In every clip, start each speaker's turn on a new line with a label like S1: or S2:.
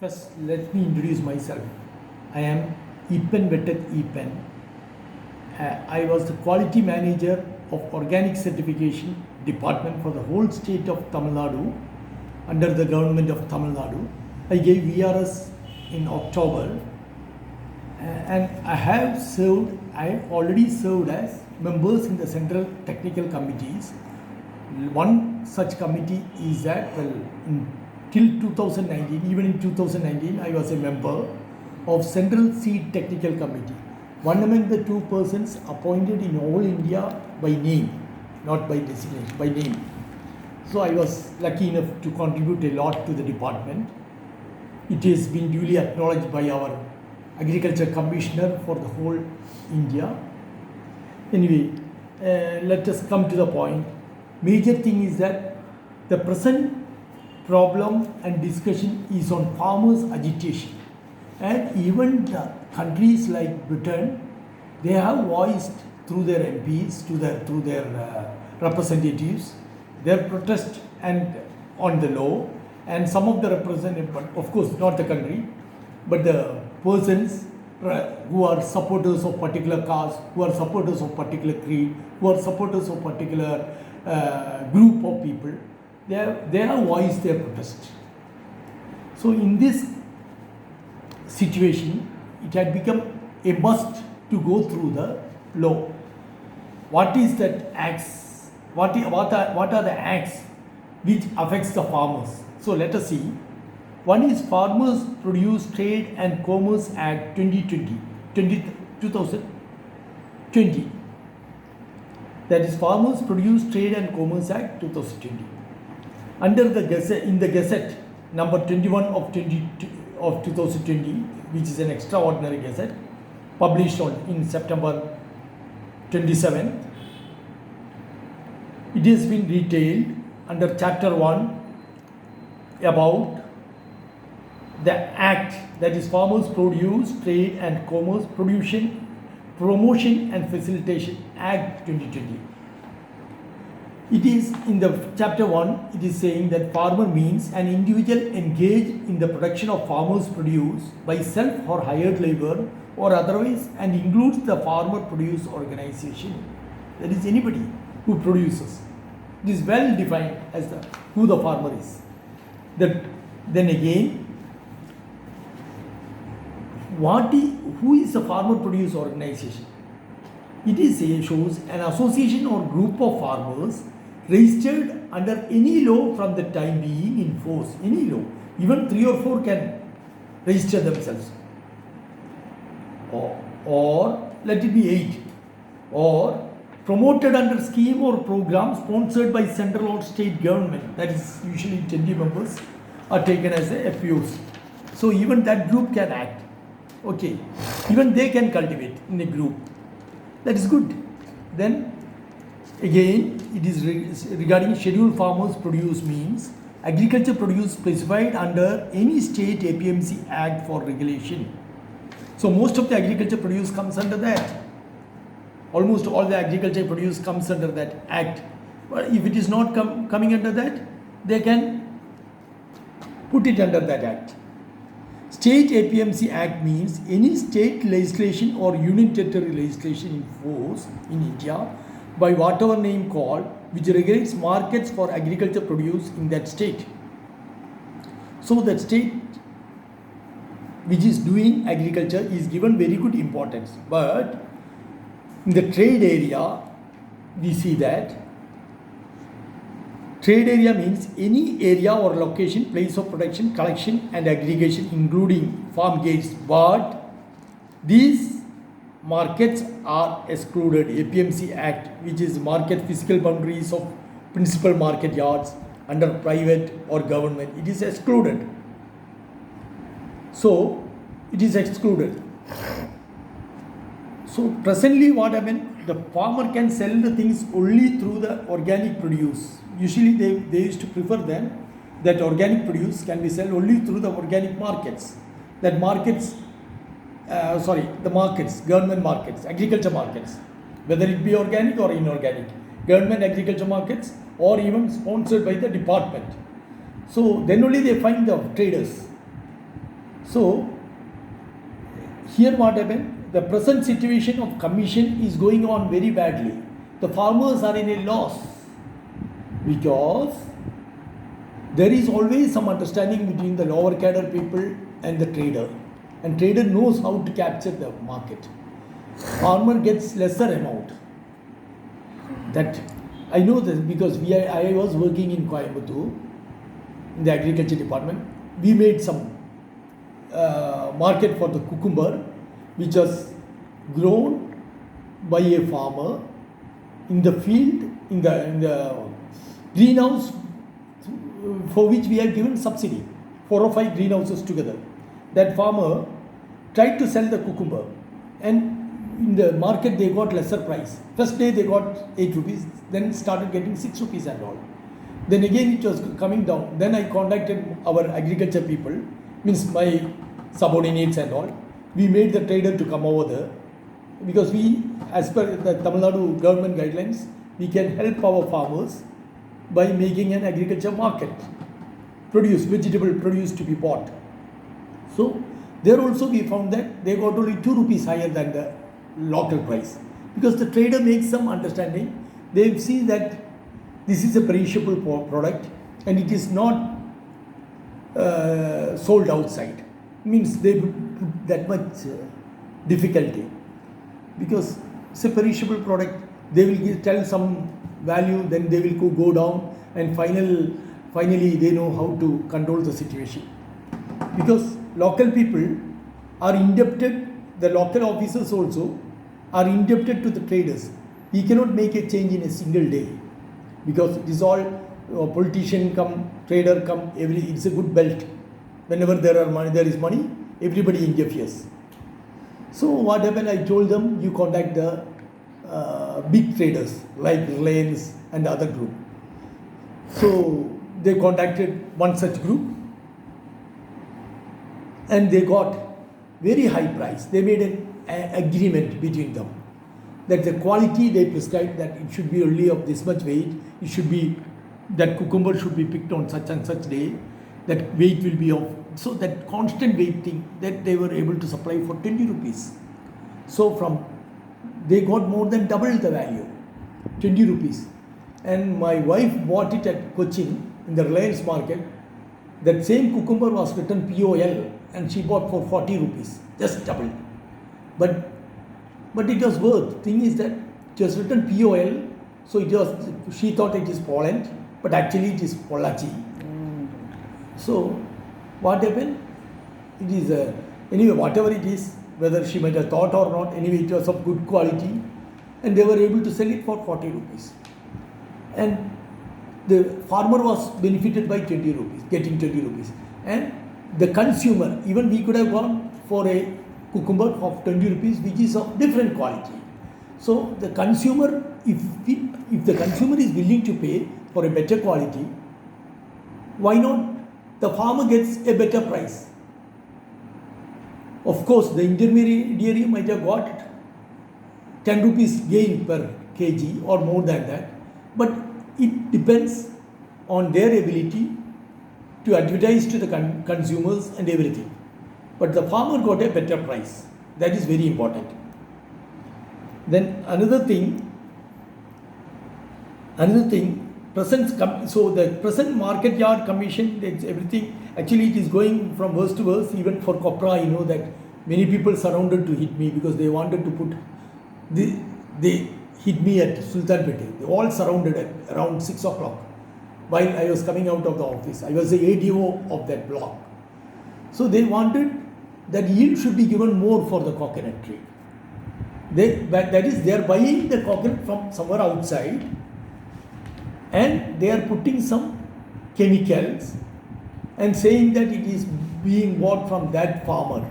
S1: First, let me introduce myself. I am Ipen Vettet Ipen. I was the quality manager of organic certification department for the whole state of Tamil Nadu under the government of Tamil Nadu. I gave VRS in October and I have already served as members in the central technical committees. One such committee is that, till 2019, even in 2019, I was a member of Central Seed Technical Committee, one among the two persons appointed in all India by name, not by designation, by name. So I was lucky enough to contribute a lot to the department. It has been duly acknowledged by our Agriculture Commissioner for the whole India. Anyway, let us come to the point. Major thing is that the present problem and discussion is on farmers' agitation, and even the countries like Britain, they have voiced through their MPs, through their representatives, their protest and on the law, and some of the representatives, but of course not the country, but the persons who are supporters of particular cause, who are supporters of particular creed, who are supporters of particular group of people, they have voiced their protest. So in this situation, it had become a must to go through the law. What is that acts? What are the acts which affects the farmers? So let us see. One is Farmers Produce Trade and Commerce Act 2020. That is Farmers Produce Trade and Commerce Act 2020. Under the Gazette, in the Gazette number 21 of 2020, which is an extraordinary Gazette, published in September 27, it has been detailed under Chapter 1 about the Act, that is Farmers Produce Trade and Commerce Promotion and Facilitation Act 2020. It is in the chapter 1, it is saying that farmer means an individual engaged in the production of farmers' produce by self or hired labor or otherwise, and includes the farmer produce organization. That is anybody who produces. It is well defined as who the farmer is. Then again, who is the farmer produce organization? It shows an association or group of farmers registered under any law from the time being in force. Any law, even 3 or 4 can register themselves, or let it be 8, or promoted under scheme or program sponsored by central or state government. That is usually 20 members are taken as a FPOs. So even that group can act. Okay, even they can cultivate in a group. That is good. Then again, it is regarding scheduled farmers produce means agriculture produce specified under any state APMC Act for regulation. So most of the agriculture produce comes under that. Almost all the agriculture produce comes under that Act. But if it is not coming under that, they can put it under that Act. State APMC Act means any state legislation or union territory legislation in force in India by whatever name called, which regulates markets for agriculture produce in that state. So that state which is doing agriculture is given very good importance. But in the trade area, we see that trade area means any area or location, place of production, collection and aggregation, including farm gates. But these markets are excluded. APMC Act, which is market physical boundaries of principal market yards under private or government, it is excluded. So it is excluded. So presently what happened, the farmer can sell the things only through the organic produce. Usually they used to prefer then that organic produce can be sold only through the organic markets. That markets, the markets, government markets, agriculture markets, whether it be organic or inorganic, government agriculture markets or even sponsored by the department. So then only they find the traders. So here what happened? The present situation of commission is going on very badly. The farmers are in a loss because there is always some understanding between the lower cadre people and the trader, and trader knows how to capture the market. Farmer gets lesser amount. That I know this because I was working in Coimbatore in the agriculture department. We made some market for the cucumber, which was grown by a farmer in the field, in the greenhouse, for which we have given subsidy, 4 or 5 greenhouses together. That farmer tried to sell the cucumber, and in the market they got lesser price. First day they got 8 rupees, then started getting 6 rupees and all. Then again it was coming down. Then I contacted our agriculture people, means my subordinates and all. We made the trader to come over there because we, as per the Tamil Nadu government guidelines, we can help our farmers by making an agriculture market, vegetable produce to be bought. So there also we found that they got only 2 rupees higher than the local price, because the trader makes some understanding. They see that this is a perishable product and it is not sold outside. Means they put that much difficulty, because it's a perishable product. They will tell some value, then they will go down, and finally they know how to control the situation. Because local people are indebted, the local officers also are indebted to the traders. We cannot make a change in a single day, because it is all politician come, trader come, it's a good belt. Whenever there is money, everybody interferes. So what happened? I told them, you contact the big traders like Reliance and other group. So they contacted one such group, and they got very high price. They made an agreement between them that the quality they prescribed, that it should be only of this much weight, it should be, that cucumber should be picked on such and such day, that weight will be of, so that constant weight thing, that they were able to supply for 20 rupees. So they got more than double the value, 20 rupees. And my wife bought it at Cochin in the Reliance market. That same cucumber was written POL, and she bought for 40 rupees, just double. But it was worth. Thing is that it was written POL, so she thought it is Poland, but actually it is Pollachi. So what happened? It is anyway, whatever it is, whether she might have thought or not, anyway it was of good quality, and they were able to sell it for 40 rupees. And the farmer was benefited by 20 rupees, getting 20 rupees. And the consumer, even we could have gone for a cucumber of 20 rupees, which is of different quality. So the consumer, if the consumer is willing to pay for a better quality, why not? The farmer gets a better price. Of course, the intermediary might have got 10 rupees gain per kg or more than that, but it depends on their ability to advertise to the consumers and everything. But the farmer got a better price. That is very important. Then another thing, so the present market yard commission, it's everything, actually it is going from worse to worse. Even for copra, I know that many people surrounded to hit me because they wanted to put, they hit me at Sultanpete. They all surrounded at around 6 o'clock while I was coming out of the office. I was the ADO of that block. So they wanted that yield should be given more for the coconut tree. That is, they are buying the coconut from somewhere outside, and they are putting some chemicals and saying that it is being bought from that farmer,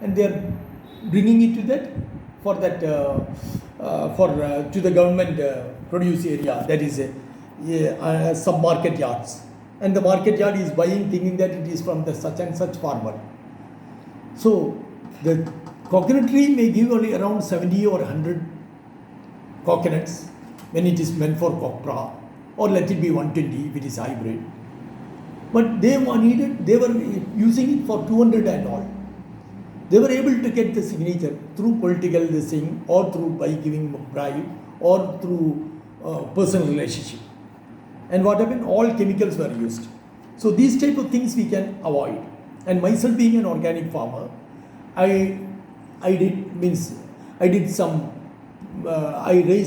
S1: and they are bringing it to that for that to the government produce area, that is some market yards, and the market yard is buying thinking that it is from the such and such farmer. So the coconut tree may give only around 70 or 100 coconuts when it is meant for copra, or let it be 120 if it is hybrid. But they were using it for 200 and all. They were able to get the signature through political this thing, or through by giving bribe, or through personal relationship. And what happened? All chemicals were used. So these type of things we can avoid. And myself being an organic farmer, I raised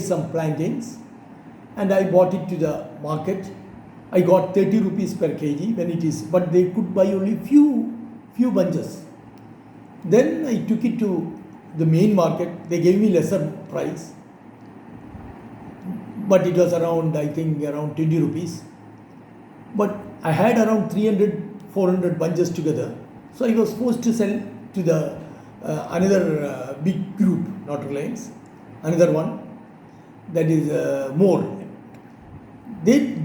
S1: some plantains and I bought it to the market. I got 30 rupees per kg when it is, but they could buy only few bunches. Then I took it to the main market. They gave me lesser price, but it was around, I think, around 20 rupees. But I had around 300-400 bunches together. So I was forced to sell to the another big group, not Reliance, another one, that is more. They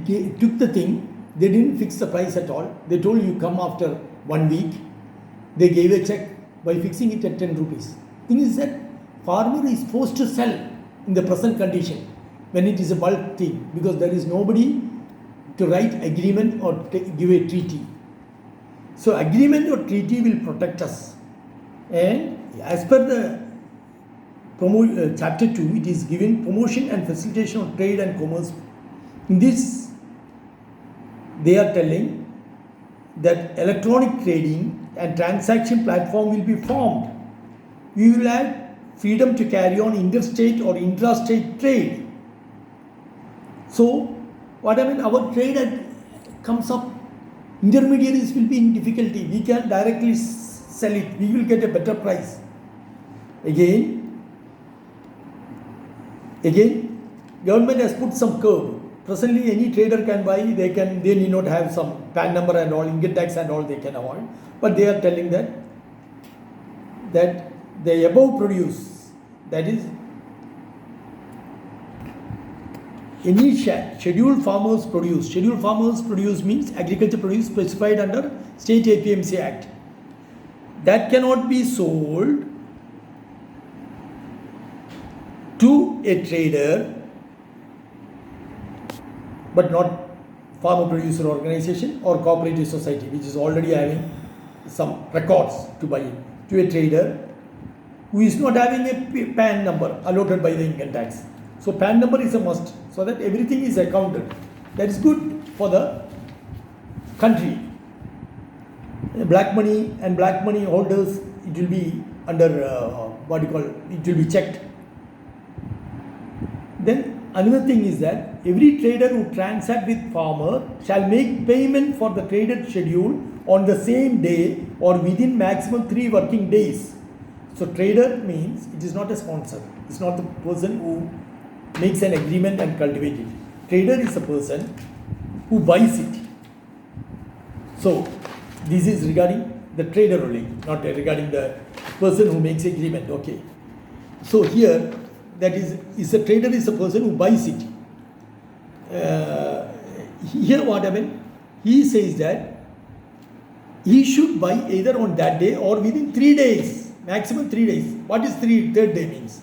S1: took the thing, they didn't fix the price at all. They told you come after 1 week. They gave a check by fixing it at 10 rupees. Thing is that farmer is forced to sell in the present condition when it is a bulk thing, because there is nobody to write agreement or give a treaty. So agreement or treaty will protect us. And as per the chapter 2, it is given promotion and facilitation of trade and commerce. In this, they are telling that electronic trading and transaction platform will be formed. We will have freedom to carry on interstate or intrastate trade. So, what I mean, our trade comes up, intermediaries will be in difficulty. We can directly sell it. We will get a better price. Again, government has put some curve. Presently, any trader can buy. They need not have some PAN number and all, income tax and all. They can avoid. But they are telling that the above produce, that is, any scheduled farmers produce. Scheduled farmers produce means agriculture produce specified under State APMC Act. That cannot be sold to a trader, but not farmer producer organization or cooperative society, which is already having some records to buy it, to a trader who is not having a PAN number allotted by the income tax. So PAN number is a must, so that everything is accounted. That is good for the country. Black money and black money holders, it will be under it will be checked. Then another thing is that every trader who transacts with farmer shall make payment for the traded schedule on the same day or within maximum 3 working days. So trader means it is not a sponsor. It's not the person who makes an agreement and cultivates it. Trader is a person who buys it. So this is regarding the trader only, not regarding the person who makes agreement. Okay. So here, that is a trader is a person who buys it. Here what happened? He says that he should buy either on that day or within 3 days, maximum 3 days. What is third day means?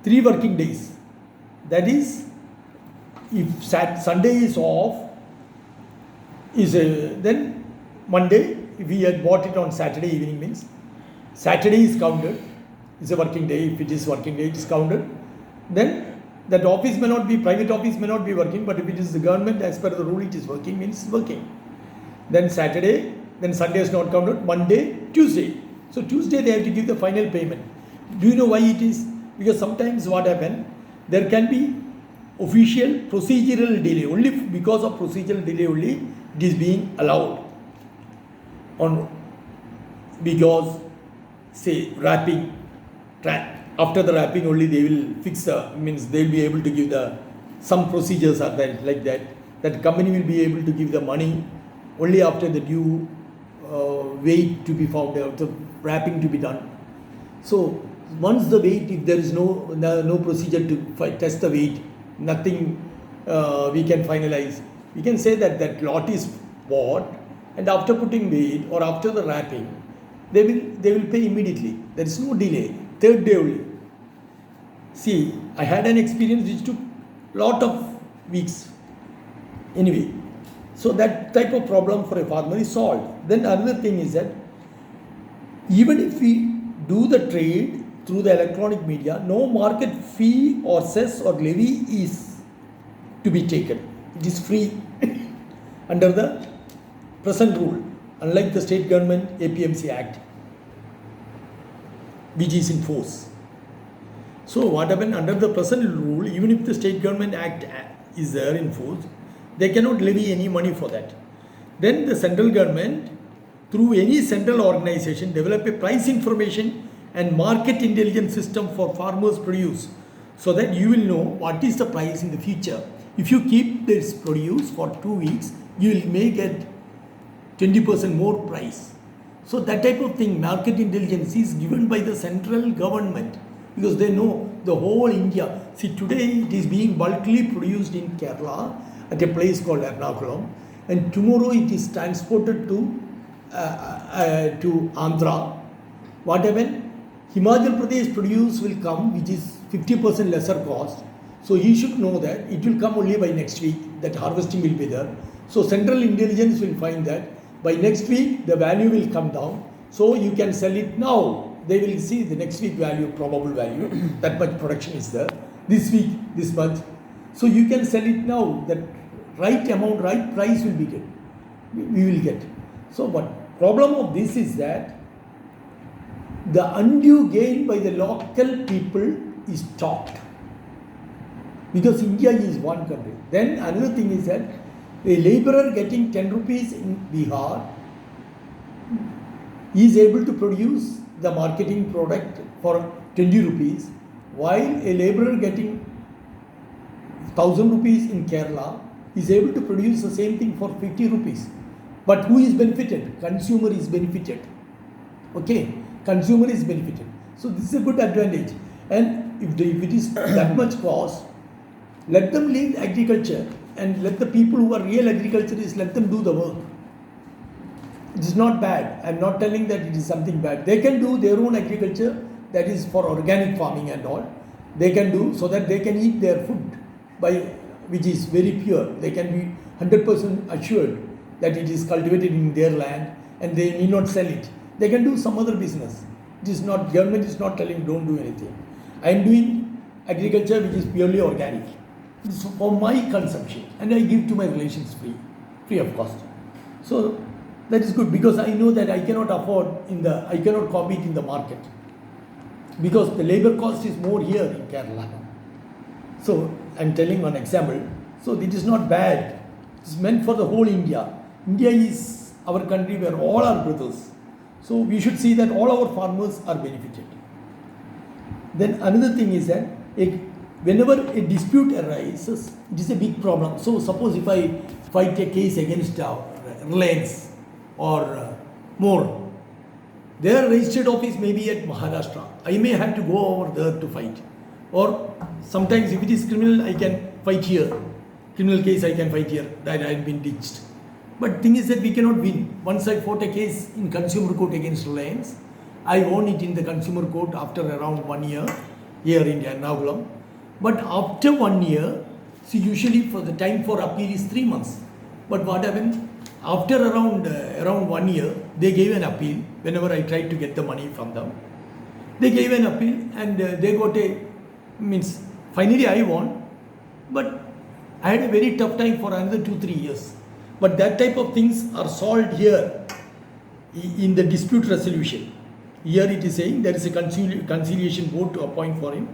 S1: 3 working days. That is, if Sunday is off, then Monday, if he had bought it on Saturday evening means, Saturday is counted. It's a working day. If it is working day, it is counted. Then that office may not be, private office may not be working, but if it is the government, as per the rule, it is working, means working. Then Saturday, then Sunday is not counted, Monday, Tuesday. So Tuesday they have to give the final payment. Do you know why it is? Because sometimes what happens, there can be official procedural delay. Only because of procedural delay only it is being allowed. Because say wrapping, after the wrapping only they will fix means they will be able to give some procedures are there like that. That company will be able to give the money only after the due weight to be found out, the wrapping to be done. So once the weight, if there is no procedure to test the weight, nothing we can finalize. We can say that lot is bought, and after putting weight or after the wrapping, they will pay immediately. There is no delay. Third day only. See, I had an experience which took lot of weeks. Anyway, So that type of problem for a farmer is solved. Then another thing is that even if we do the trade through the electronic media, no market fee or cess or levy is to be taken. It is free under the present rule, unlike the state government APMC Act, which is in force. So what happened under the present rule, even if the state government act is there in force, they cannot levy any money for that. Then the central government, through any central organization, develop a price information and market intelligence system for farmers' produce, so that you will know what is the price in the future. If you keep this produce for 2 weeks, you will may get 20% more price. So that type of thing, market intelligence, is given by the central government, because they know the whole India. See, today it is being bulkily produced in Kerala at a place called Ernakulam, and tomorrow it is transported to Andhra. What happened? Himachal Pradesh produce will come, which is 50% lesser cost. So he should know that it will come only by next week, that harvesting will be there. So central intelligence will find that by next week the value will come down. So you can sell it now. They will see the next week value, probable value, that much production is there. This week, this much. So you can sell it now. That right amount, right price will be get. We will get. So what problem of this is that the undue gain by the local people is stopped, because India is one country. Then another thing is that a laborer getting 10 rupees in Bihar is able to produce the marketing product for 20 rupees, while a laborer getting 1000 rupees in Kerala is able to produce the same thing for 50 rupees. But who is benefited? Consumer is benefited. Okay, consumer is benefited. So this is a good advantage. And if it is that much cost, let them leave agriculture and let the people who are real agriculturists, let them do the work. It is not bad. I am not telling that it is something bad. They can do their own agriculture, that is for organic farming and all. They can do so that they can eat their food by which is very pure. They can be 100% assured that it is cultivated in their land and they need not sell it. They can do some other business. It is not, government is not telling don't do anything. I am doing agriculture which is purely organic. It is for my consumption and I give to my relations free of cost. So that is good, because I know that I cannot afford I cannot compete in the market, because the labor cost is more here in Kerala. So I am telling one example. So it is not bad. It is meant for the whole India. India is our country where all are brothers. So we should see that all our farmers are benefited. Then another thing is that whenever a dispute arises, it is a big problem. So suppose if I fight a case against Reliance or more, their registered office may be at Maharashtra. I may have to go over there to fight. Or sometimes if it is criminal, I can fight here. Criminal case I can fight here, that I have been ditched. But thing is that we cannot win. Once I fought a case in consumer court against Reliance, I won it in the consumer court after around 1 year here in Ernakulam. But after 1 year, see, usually for the time for appeal is 3 months. But what happened? After around 1 year, they gave an appeal. Whenever I tried to get the money from them, they gave an appeal and they got finally I won. But I had a very tough time for another 2-3 years. But that type of things are solved here in the dispute resolution. Here it is saying there is a conciliation board to appoint for him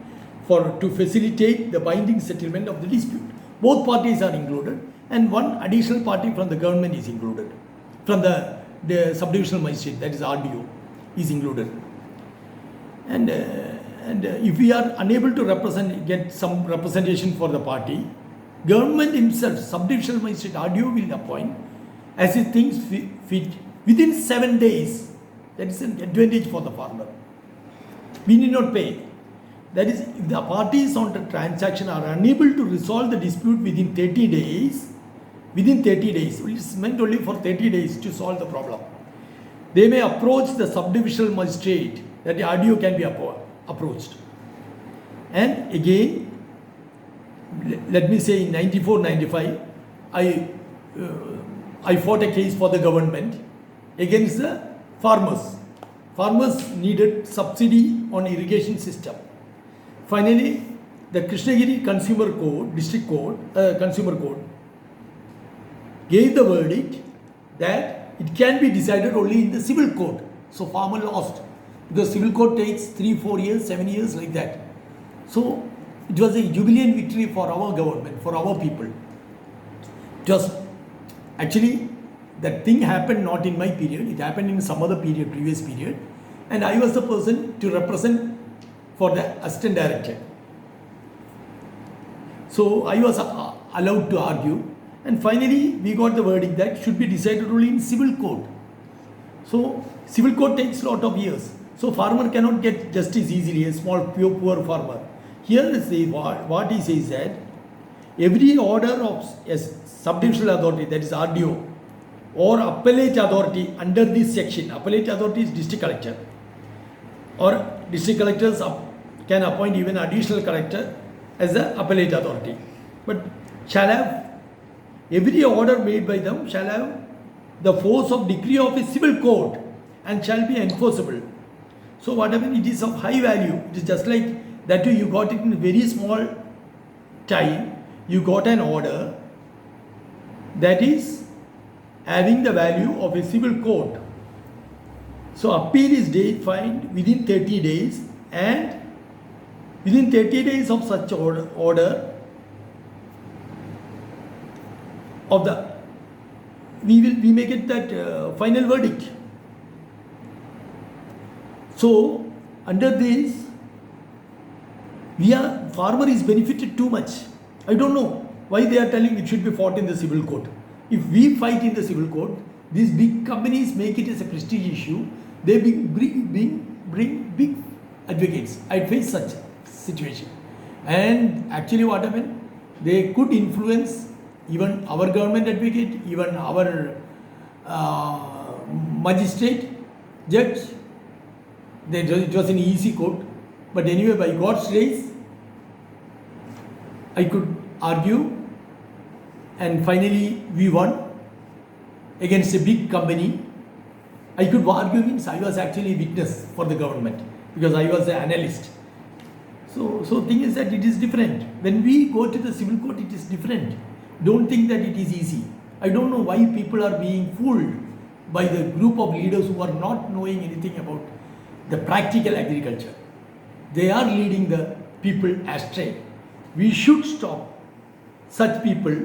S1: to facilitate the binding settlement of the dispute. Both parties are included, and one additional party from the government is included. From the subdivisional magistrate, that is RDO, is included. And if we are unable to get some representation for the party, government himself, subdivisional magistrate RDO will appoint as he thinks fit within 7 days. That is an advantage for the farmer. We need not pay. That is, if the parties on the transaction are unable to resolve the dispute within 30 days, it is meant only for 30 days to solve the problem, they may approach the subdivisional magistrate, that the RDO can be approached. And again, let me say in 94-95, I fought a case for the government against the farmers. Farmers needed subsidy on irrigation system. Finally, the Krishnagiri Consumer Code, District Code, Consumer Code, gave the verdict that it can be decided only in the civil court. So farmer lost. Because civil court takes 3, 4 years, 7 years like that. So it was a jubilant victory for our government, for our people. It was actually, that thing happened not in my period, it happened in some other period, previous period. And I was the person to represent for the assistant director. So I was allowed to argue, and finally we got the verdict that should be decided only in civil court. So civil court takes a lot of years. So farmer cannot get justice easily, a small poor farmer. Here is what he says that every order of a subdivisional authority, that is RDO, or appellate authority under this section, appellate authority is district collector, or district collectors can appoint even additional collector as the appellate authority, but shall have, every order made by them shall have the force of decree of a civil court and shall be enforceable. So whatever it is of high value, it is just like that you got it in a very small time, you got an order that is having the value of a civil court. So appeal is defined within 30 days, and within 30 days of such order of the, we may get that final verdict. So under this, farmer is benefited too much. I don't know why they are telling it should be fought in the civil court. If we fight in the civil court, these big companies make it as a prestige issue. They bring big advocates. I face such situation, and actually what happened? They could influence even our government advocate, even our magistrate, judge. It was an easy court, but anyway, by God's grace, I could argue, and finally we won against a big company. I could argue means I was actually a witness for the government because I was an analyst. So thing is that it is different. When we go to the civil court, it is different. Don't think that it is easy. I don't know why people are being fooled by the group of leaders who are not knowing anything about the practical agriculture. They are leading the people astray. We should stop such people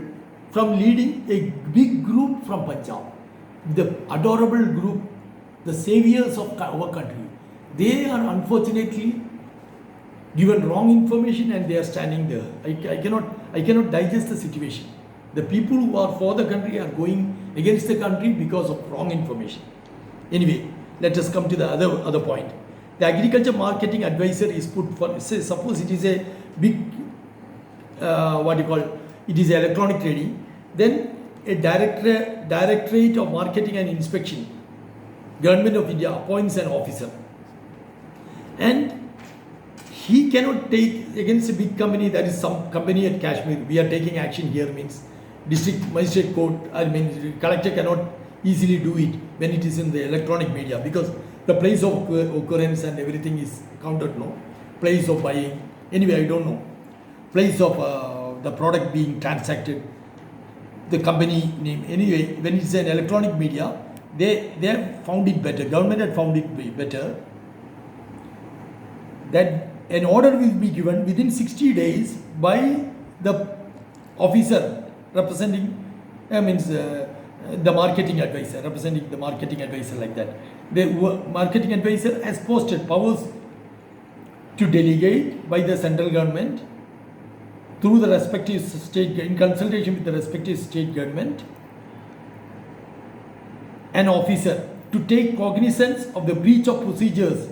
S1: from leading a big group from Punjab, the adorable group, the saviors of our country. They are unfortunately given wrong information and they are standing there. I cannot digest the situation. The people who are for the country are going against the country because of wrong information. Anyway, let us come to the other point. The agriculture marketing advisor is put for, say, suppose it is a big, it is electronic trading, then a directorate of marketing and inspection, Government of India appoints an officer, and he cannot take against a big company, that is some company at Kashmir. We are taking action here means district magistrate court, collector cannot easily do it when it is in the electronic media, because the place of occurrence and everything is counted, no? Place of buying, anyway, I don't know. Place of the product being transacted, the company name, anyway, when it's an electronic media, they have found it better, government had found it better, that an order will be given within 60 days by the officer representing, the marketing advisor, representing the marketing advisor, like that. The marketing advisor has posted powers to delegate by the central government through the respective state, in consultation with the respective state government, an officer to take cognizance of the breach of procedures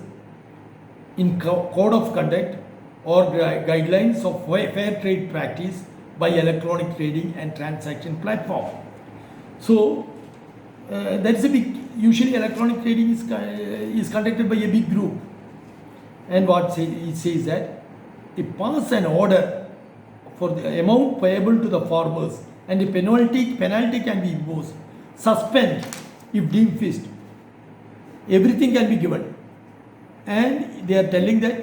S1: in code of conduct or guidelines of fair trade practice by electronic trading and transaction platform. So that is a big, usually electronic trading is conducted by a big group, and what it says that it pass an order for the amount payable to the farmers and a penalty can be imposed. suspend if deemed fit. Everything can be given. And they are telling that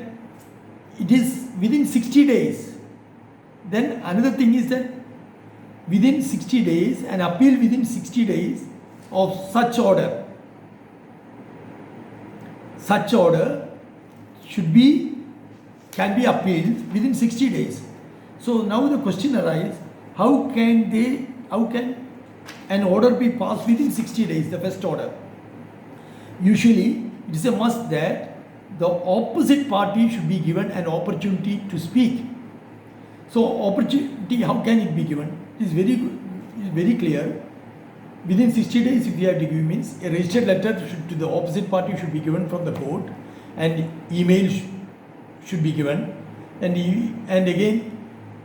S1: it is within 60 days. Then another thing is that within 60 days, an appeal within 60 days of such order can be appealed within 60 days. So now the question arises, how can an order be passed within 60 days, the first order? Usually it is a must that the opposite party should be given an opportunity to speak. So opportunity, how can it be given? It is very clear. Within 60 days, if you have to give, means a registered letter to the opposite party should be given from the court, and email should be given, and again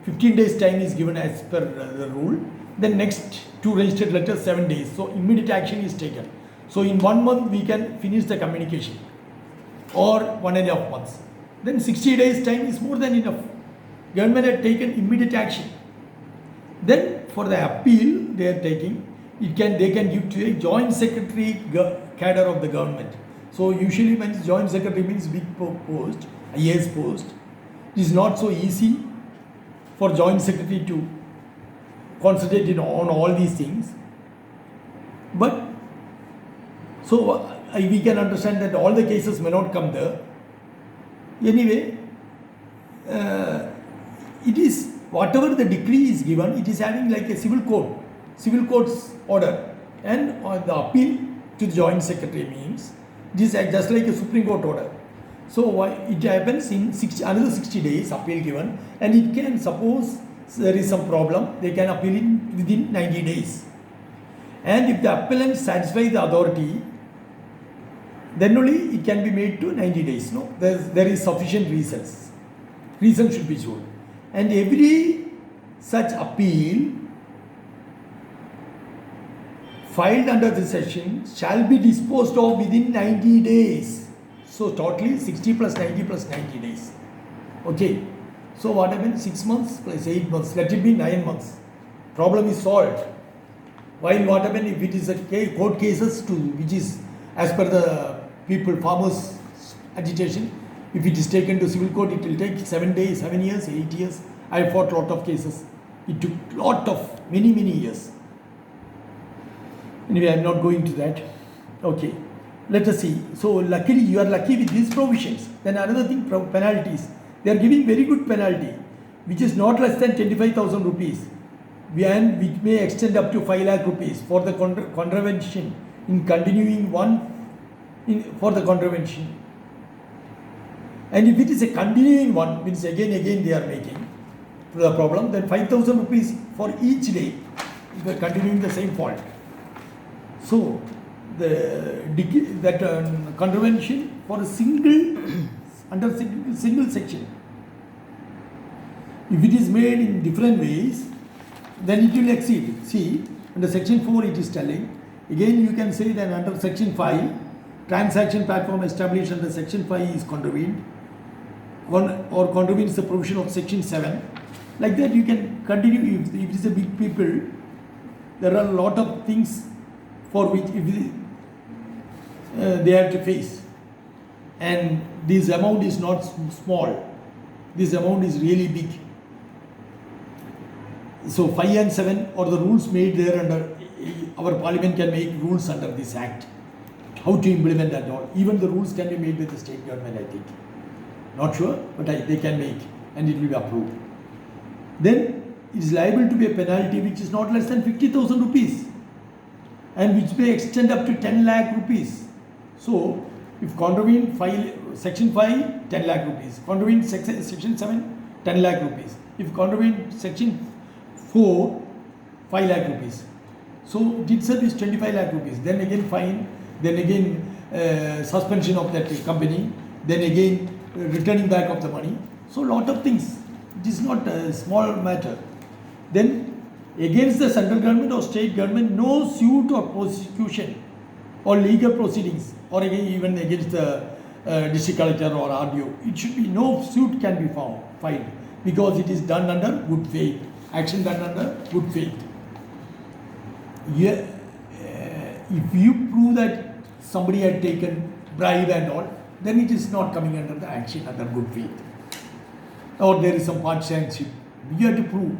S1: 15 days time is given as per the rule. Then next two registered letters 7 days. So immediate action is taken. So in 1 month we can finish the communication, or 1.5 months. Then 60 days time is more than enough. Government had taken immediate action. Then for the appeal they are taking, they can give to a joint secretary cadre of the government. So usually when joint secretary means big post, IAS post, it is not so easy for joint secretary to concentrate on all these things. But so we can understand that all the cases may not come there. Anyway, it is whatever the decree is given, it is having like a civil court's order, and the appeal to the joint secretary means it is just like a Supreme Court order. So it happens in another 60 days appeal given, and it can, suppose there is some problem, they can appeal it within 90 days. And if the appellant satisfies the authority, then only it can be made to 90 days. No, there is sufficient reasons. Reason should be shown. And every such appeal filed under this section shall be disposed of within 90 days. So totally 60 plus 90 plus 90 days. Okay. So what happens? 6 months plus 8 months. Let it be 9 months. Problem is solved. While what happens if it is a court cases which is as per the farmers agitation, if it is taken to civil court, it will take 7 days, 7 years, 8 years. I fought lot of cases. It took many years. Anyway, I am not going to that. Okay, let us see. So luckily you are lucky with these provisions. Then another thing, penalties. They are giving very good penalty, which is not less than 25,000 rupees, and which may extend up to 5 lakh rupees for the contravention in continuing for the contravention. And if it is a continuing one, means again they are making the problem, then 5,000 rupees for each day if they are continuing the same fault. So that contravention for a under single section, if it is made in different ways, then it will exceed. See, under section 4 it is telling, again you can say that under section 5, transaction platform established under section 5 is contravened, or contravenes the provision of section 7. Like that you can continue. If it is a big people, there are a lot of things for which they have to face, and this amount is not small, this amount is really big. So 5 and 7 are the rules made there under, our parliament can make rules under this act, how to implement that all. Even the rules can be made by the state government, I think. Not sure, but they can make, and it will be approved. Then it is liable to be a penalty which is not less than 50,000 rupees, and which may extend up to 10 lakh rupees. So if contravene section 5, 10 lakh rupees. Contravene section 7, 10 lakh rupees. If contravene section 4, 5 lakh rupees. So it itself is 25 lakh rupees. Then again fine, then again suspension of that company, then again returning back of the money. So lot of things. It is not a small matter. Then against the central government or state government, no suit or prosecution or legal proceedings, or again even against the district collector or RDO. It should be, no suit can be filed, because it is done under good faith. Action done under good faith. if you prove that somebody had taken bribe and all, then it is not coming under the action under good faith. Or there is some partisanship. You have to prove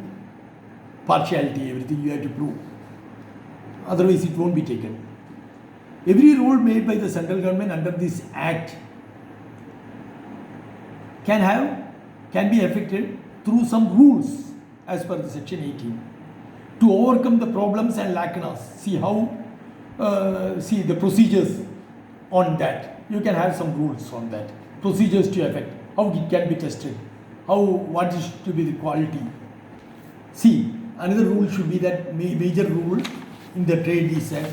S1: partiality, everything you have to prove. Otherwise, it won't be taken. Every rule made by the central government under this act can be effected through some rules as per the section 18 to overcome the problems and lacunas. See how see the procedures on that. You can have some rules on that. Procedures to effect, how it can be tested, what is to be the quality. See, another rule should be that major rule in the trade is that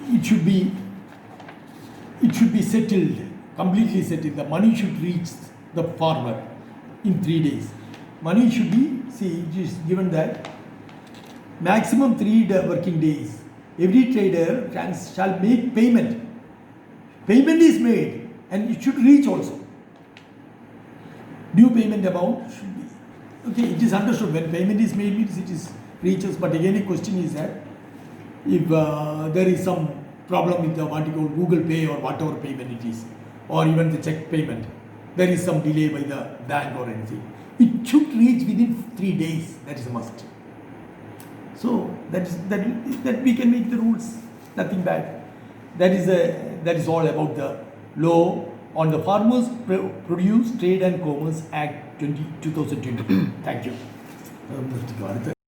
S1: it should be settled, completely settled. The money should reach the farmer in 3 days. Money should be, see, it is given that maximum 3 working days. Every trader shall make payment. Payment is made and it should reach also. Due payment amount should be, okay, it is understood when payment is made means it is reaches, but again a question is that if there is some problem with the what you call Google Pay or whatever payment it is, or even the check payment, there is some delay by the bank or anything, it should reach within 3 days. That is a must. So that we can make the rules, nothing bad. That is all about the law on the Farmers Produce Trade and Commerce Act 2020. Thank you.